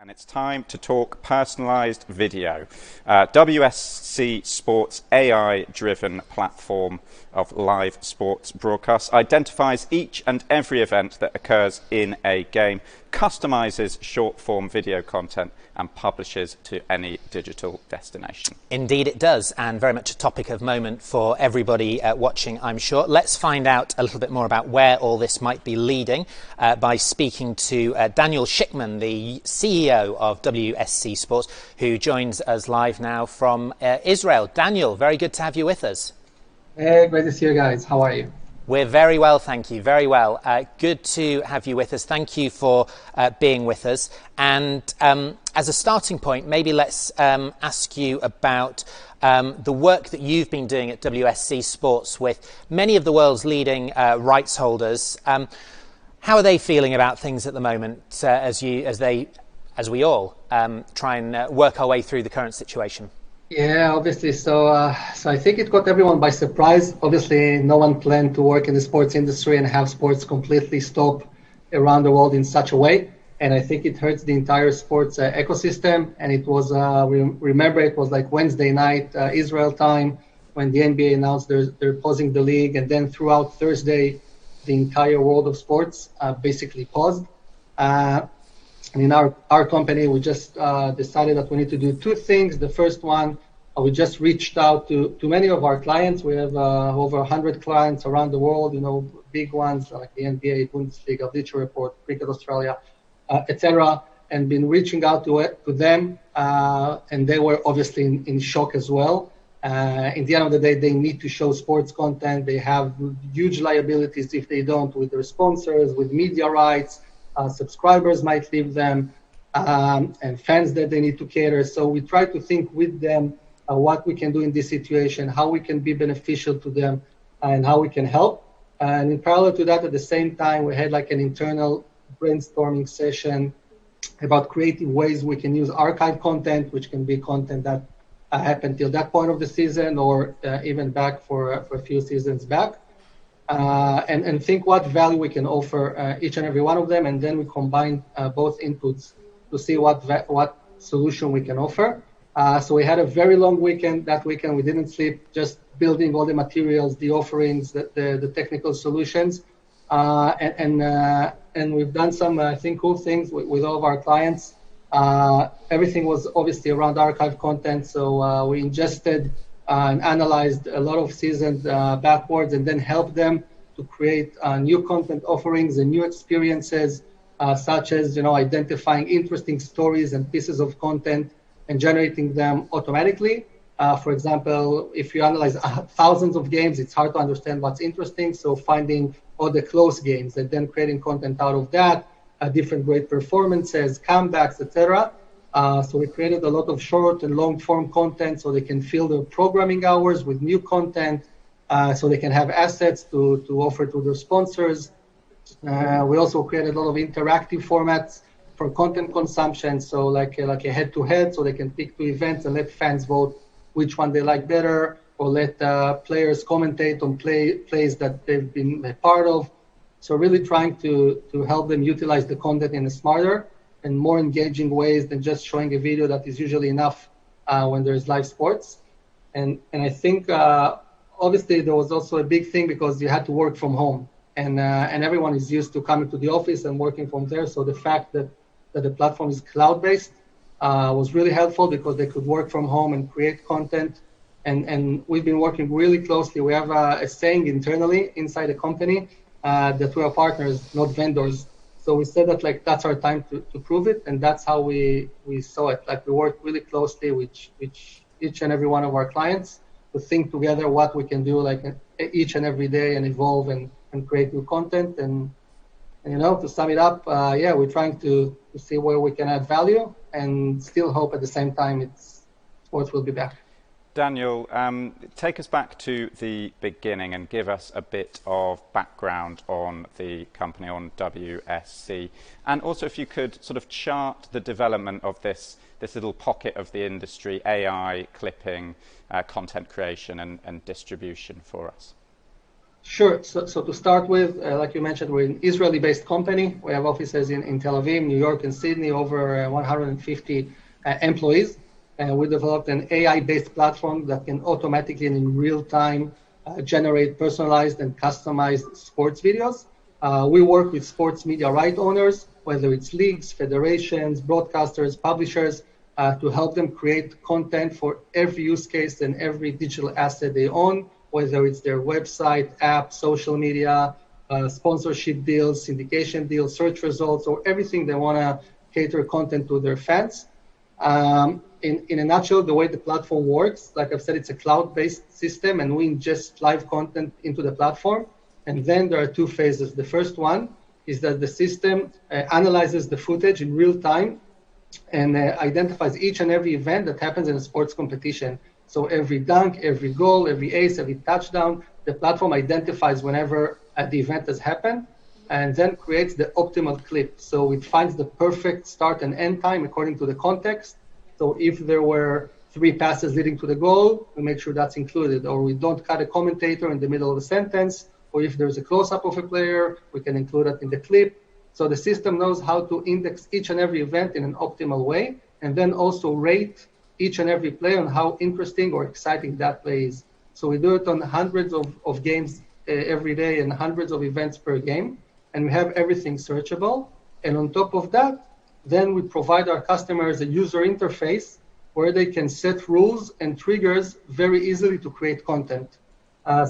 And it's time to talk personalized video. WSC Sports AI-driven platform of live sports broadcasts identifies each and every event that occurs in a game, customizes short-form video content and publishes to any digital destination. Indeed it does, and very much a topic of moment for everybody watching, I'm sure. Let's find out a little bit more about where all this might be leading by speaking to Daniel Schichman, the CEO of WSC Sports, who joins us live now from Israel. Daniel, very good to have you with us. Hey, great to see you guys. How are you? We're very well, thank you. Very well. Good to have you with us. Thank you for being with us. And as a starting point, maybe let's ask you about the work that you've been doing at WSC Sports with many of the world's leading rights holders. How are they feeling about things at the moment as we all try and work our way through the current situation? Yeah, obviously. So I think it caught everyone by surprise. Obviously, no one planned to work in the sports industry and have sports completely stop around the world in such a way. And I think it hurts the entire sports ecosystem. And it was, remember, it was like Wednesday night, Israel time, when the NBA announced they're pausing the league. And then throughout Thursday, the entire world of sports basically paused. And in our company, we just decided that we need to do two things. The first one, we just reached out to many of our clients. We have over 100 clients around the world, big ones like the NBA, Bundesliga, Bleacher Report, Cricket Australia, etc., and been reaching out to them. And they were obviously in shock as well. In the end of the day, they need to show sports content. They have huge liabilities if they don't, with their sponsors, with media rights. Subscribers might leave them, and fans that they need to cater. So we try to think with them what we can do in this situation, how we can be beneficial to them, and how we can help. And in parallel to that, at the same time, we had like an internal brainstorming session about creative ways we can use archive content, which can be content that happened till that point of the season or even back for a few seasons back. And think what value we can offer each and every one of them, and then we combine both inputs to see what solution we can offer. So we had a very long weekend. That weekend we didn't sleep, just building all the materials, the offerings, the technical solutions, and we've done some, I think, cool things with all of our clients. Everything was obviously around archive content, so we ingested and analyzed a lot of seasons backwards, and then helped them to create new content offerings and new experiences, such as identifying interesting stories and pieces of content and generating them automatically. For example, if you analyze thousands of games, it's hard to understand what's interesting. So finding all the close games and then creating content out of that, different great performances, comebacks, etc. So we created a lot of short and long-form content so they can fill their programming hours with new content, so they can have assets to offer to their sponsors. We also created a lot of interactive formats for content consumption, so like a head-to-head, so they can pick two events and let fans vote which one they like better, or let players commentate on plays that they've been a part of. So really trying to help them utilize the content in a smarter and more engaging ways than just showing a video that is usually enough when there's live sports. And I think obviously there was also a big thing because you had to work from home, and everyone is used to coming to the office and working from there. So the fact that the platform is cloud-based was really helpful because they could work from home and create content. And we've been working really closely. We have a saying internally inside the company that we are partners, not vendors. So we said that that's our time to prove it, and that's how we saw it. We work really closely with each and every one of our clients to think together what we can do each and every day and evolve and create new content. And to sum it up, we're trying to see where we can add value and still hope at the same time sports will be back. Daniel, take us back to the beginning and give us a bit of background on the company, on WSC. And also if you could sort of chart the development of this little pocket of the industry, AI, clipping, content creation and distribution for us. Sure. So to start with, like you mentioned, we're an Israeli-based company. We have offices in Tel Aviv, New York, and Sydney, over 150 employees. And we developed an AI-based platform that can automatically and in real time generate personalized and customized sports videos. We work with sports media right owners, whether it's leagues, federations, broadcasters, publishers, to help them create content for every use case and every digital asset they own, whether it's their website, app, social media, sponsorship deals, syndication deals, search results, or everything they want to cater content to their fans. In a nutshell, the way the platform works, like I've said, it's a cloud-based system, and we ingest live content into the platform. And then there are two phases. The first one is that the system analyzes the footage in real time and identifies each and every event that happens in a sports competition. So every dunk, every goal, every ace, every touchdown, the platform identifies whenever the event has happened and then creates the optimal clip. So it finds the perfect start and end time according to the context. So if there were 3 passes leading to the goal, we make sure that's included. Or we don't cut a commentator in the middle of a sentence. Or if there's a close-up of a player, we can include it in the clip. So the system knows how to index each and every event in an optimal way, and then also rate each and every play on how interesting or exciting that play is. So we do it on hundreds of games every day and hundreds of events per game, and we have everything searchable. And on top of that, then we provide our customers a user interface where they can set rules and triggers very easily to create content.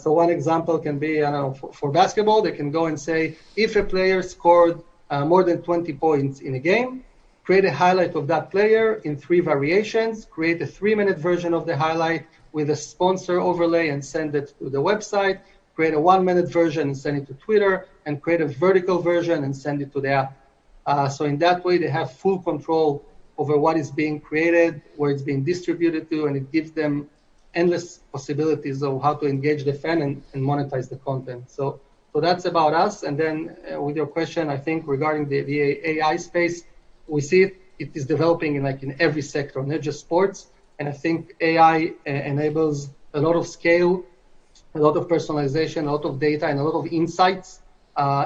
So one example can be, for basketball, they can go and say, if a player scored more than 20 points in a game, create a highlight of that player in 3 variations, create a 3-minute version of the highlight with a sponsor overlay and send it to the website, create a 1-minute version and send it to Twitter, and create a vertical version and send it to the app. So in that way, they have full control over what is being created, where it's being distributed to, and it gives them endless possibilities of how to engage the fan and monetize the content. So that's about us. And then with your question, I think regarding the AI space, we see it is developing in every sector, not just sports. And I think AI enables a lot of scale, a lot of personalization, a lot of data, and a lot of insights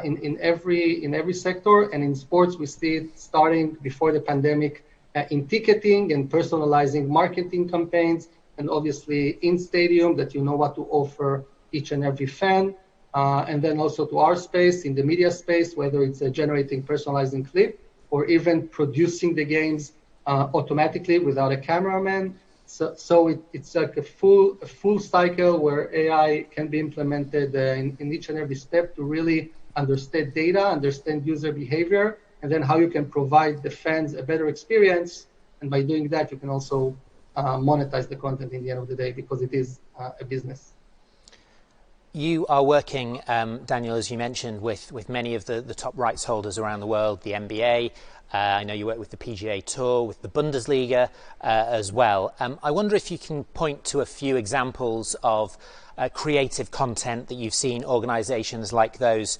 in every sector. And in sports, we see it starting before the pandemic in ticketing and personalizing marketing campaigns, and obviously in stadium that you know what to offer each and every fan. And then also to our space, in the media space, whether it's generating personalizing clip or even producing the games automatically without a cameraman. So it's like a full cycle where AI can be implemented in each and every step to really understand data, understand user behavior, and then how you can provide the fans a better experience. And by doing that, you can also monetize the content in the end of the day, because it is a business. You are working, Daniel, as you mentioned, with many of the top rights holders around the world, the NBA. I know you work with the PGA Tour, with the Bundesliga as well. I wonder if you can point to a few examples of creative content that you've seen organisations like those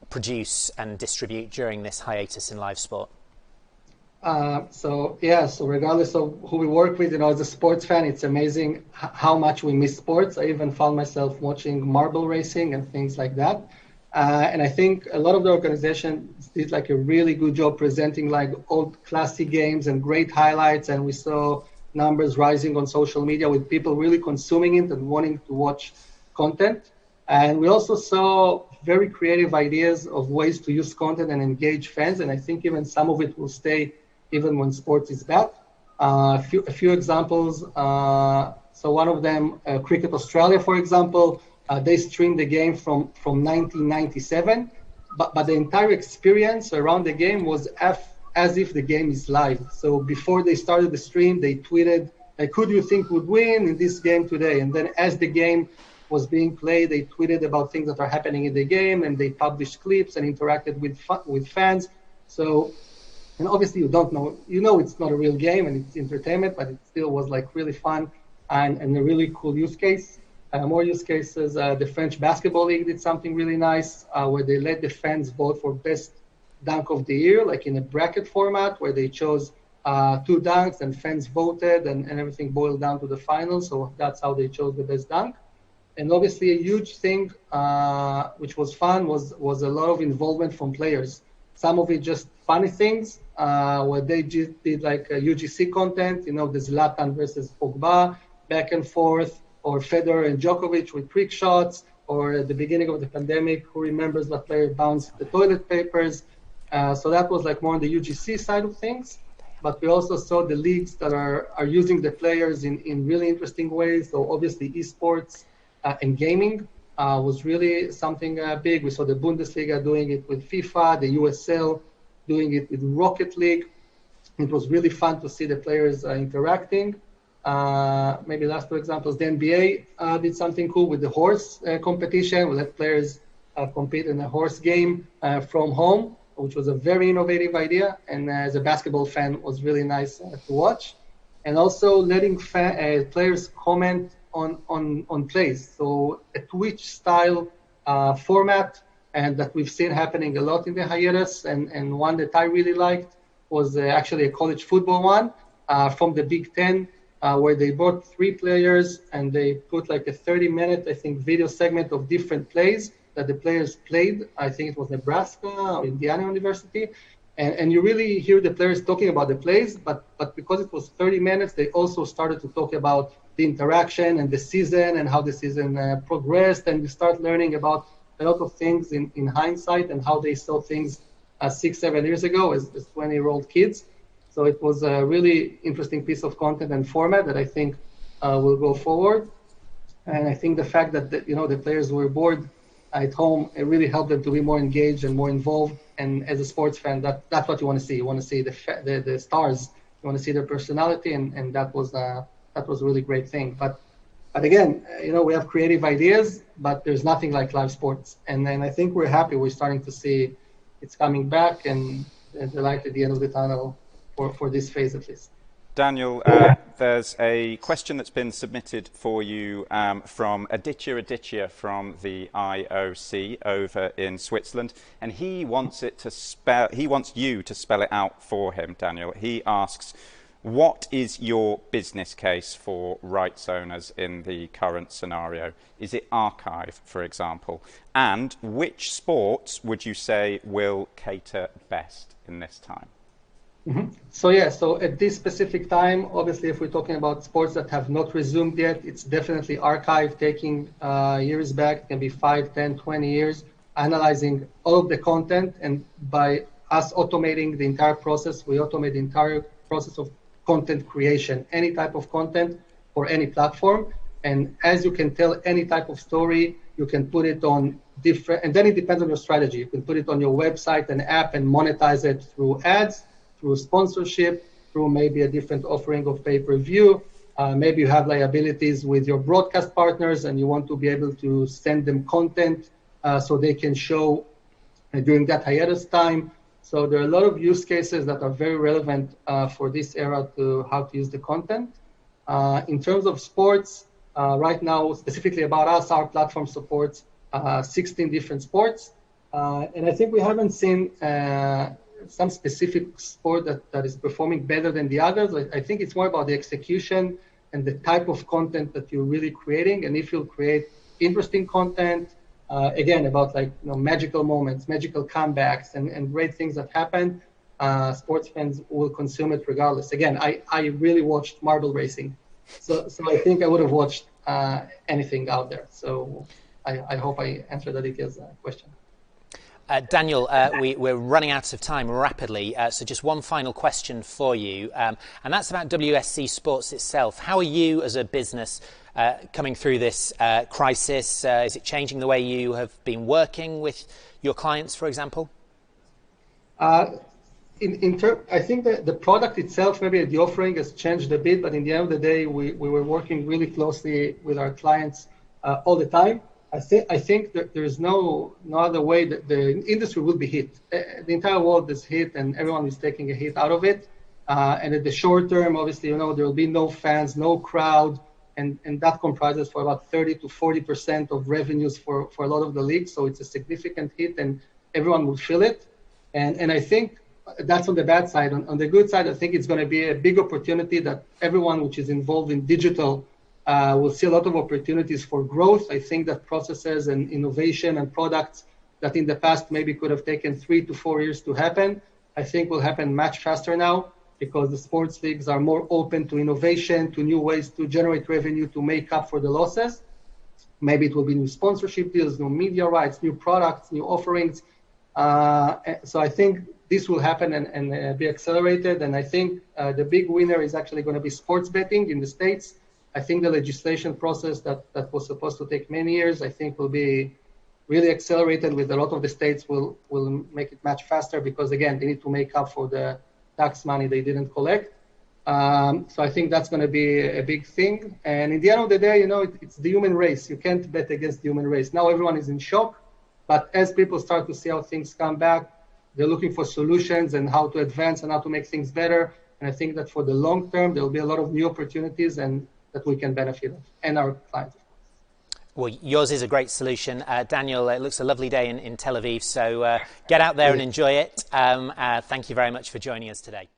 produce and distribute during this hiatus in live sport. So regardless of who we work with, as a sports fan, it's amazing how much we miss sports. I even found myself watching marble racing and things like that. And I think a lot of the organizations did a really good job presenting old classic games and great highlights. And we saw numbers rising on social media with people really consuming it and wanting to watch content. And we also saw very creative ideas of ways to use content and engage fans. And I think even some of it will stay even when sports is back. A few examples. So one of them, Cricket Australia, for example, they streamed the game from 1997, but the entire experience around the game was as if the game is live. So before they started the stream, they tweeted, who do you think would win in this game today? And then as the game was being played, they tweeted about things that are happening in the game, and they published clips and interacted with fans. So, and obviously you don't know, it's not a real game and it's entertainment, but it still was really fun and a really cool use case. More use cases, the French Basketball League did something really nice where they let the fans vote for best dunk of the year, in a bracket format where they chose 2 dunks and fans voted and everything boiled down to the final. So that's how they chose the best dunk. And obviously a huge thing, which was fun, was a lot of involvement from players. Some of it just funny things, where they just did like UGC content, the Zlatan versus Pogba, back and forth, or Federer and Djokovic with trick shots, or at the beginning of the pandemic, who remembers what player bounced the toilet papers. So that was like more on the UGC side of things. But we also saw the leagues that are using the players in really interesting ways. So obviously esports and gaming was really something big. We saw the Bundesliga doing it with FIFA, the USL doing it with Rocket League. It was really fun to see the players interacting. Maybe last two examples, the NBA did something cool with the horse competition. We let players compete in a horse game from home, which was a very innovative idea. And as a basketball fan, it was really nice to watch. And also letting players comment on plays. So a Twitch style format, and that we've seen happening a lot in the hiatus. And one that I really liked was actually a college football one from the Big Ten, where they brought 3 players and they put like a 30-minute, I think, video segment of different plays that the players played. I think it was Nebraska or Indiana University. And you really hear the players talking about the plays, but because it was 30 minutes, they also started to talk about the interaction and the season and how the season progressed. And you start learning about a lot of things in hindsight and how they saw things 6-7 years ago as 20-year-old kids. So it was a really interesting piece of content and format that I think will go forward. And I think the fact that the players were bored at home, it really helped them to be more engaged and more involved. And as a sports fan, that's what you want to see. You want to see the stars. You want to see their personality, and that was a really great thing. But again, we have creative ideas, but there's nothing like live sports. And then I think we're happy. We're starting to see it's coming back, and the light at the end of the tunnel for this phase at least. Daniel, there's a question that's been submitted for you from Aditya from the IOC over in Switzerland, and he wants you to spell it out for him, Daniel. He asks, what is your business case for rights owners in the current scenario? Is it archive, for example? And which sports would you say will cater best in this time? Mm-hmm. So at this specific time, obviously, if we're talking about sports that have not resumed yet, it's definitely archive, taking years back. It can be 5, 10, 20 years, analyzing all of the content. And by us automating the entire process, we automate the entire process of content creation, any type of content for any platform. And as you can tell any type of story, you can put it on different, and then it depends on your strategy. You can put it on your website and app and monetize it through ads, through sponsorship, through maybe a different offering of pay-per-view. Maybe you have liabilities with your broadcast partners and you want to be able to send them content so they can show during that hiatus time. So there are a lot of use cases that are very relevant for this era to how to use the content. In terms of sports, right now, specifically about us, our platform supports 16 different sports. And I think we haven't seen some specific sport that is performing better than the others. I think it's more about the execution and the type of content that you're really creating. And if you'll create interesting content, again, about magical moments, magical comebacks, and great things that happen, sports fans will consume it regardless. Again, I really watched marble racing. So I think I would have watched anything out there. So I hope I answered Aditya's question. Daniel, we're running out of time rapidly, so just one final question for you, and that's about WSC Sports itself. How are you as a business coming through this crisis? Is it changing the way you have been working with your clients, for example? I think that the product itself, maybe the offering has changed a bit, but in the end of the day, we were working really closely with our clients all the time. I think that there is no other way that the industry will be hit. The entire world is hit, and everyone is taking a hit out of it. And at the short term, obviously, there will be no fans, no crowd, and that comprises for about 30 to 40% of revenues for a lot of the leagues. So it's a significant hit, and everyone will feel it. And I think that's on the bad side. On the good side, I think it's going to be a big opportunity that everyone which is involved in digital We'll see a lot of opportunities for growth. I think that processes and innovation and products that in the past maybe could have taken 3 to 4 years to happen, I think will happen much faster now, because the sports leagues are more open to innovation, to new ways to generate revenue, to make up for the losses. Maybe it will be new sponsorship deals, new media rights, new products, new offerings. So I think this will happen and be accelerated. And I think the big winner is actually going to be sports betting in the States. I think the legislation process that was supposed to take many years, I think will be really accelerated with a lot of the states will make it much faster, because again, they need to make up for the tax money they didn't collect. So I think that's going to be a big thing. And in the end of the day, it's the human race. You can't bet against the human race. Now everyone is in shock, but as people start to see how things come back, they're looking for solutions and how to advance and how to make things better. And I think that for the long term, there will be a lot of new opportunities and that we can benefit of, and our clients. Well, yours is a great solution. Daniel, it looks a lovely day in Tel Aviv, so get out there and enjoy it. Thank you very much for joining us today.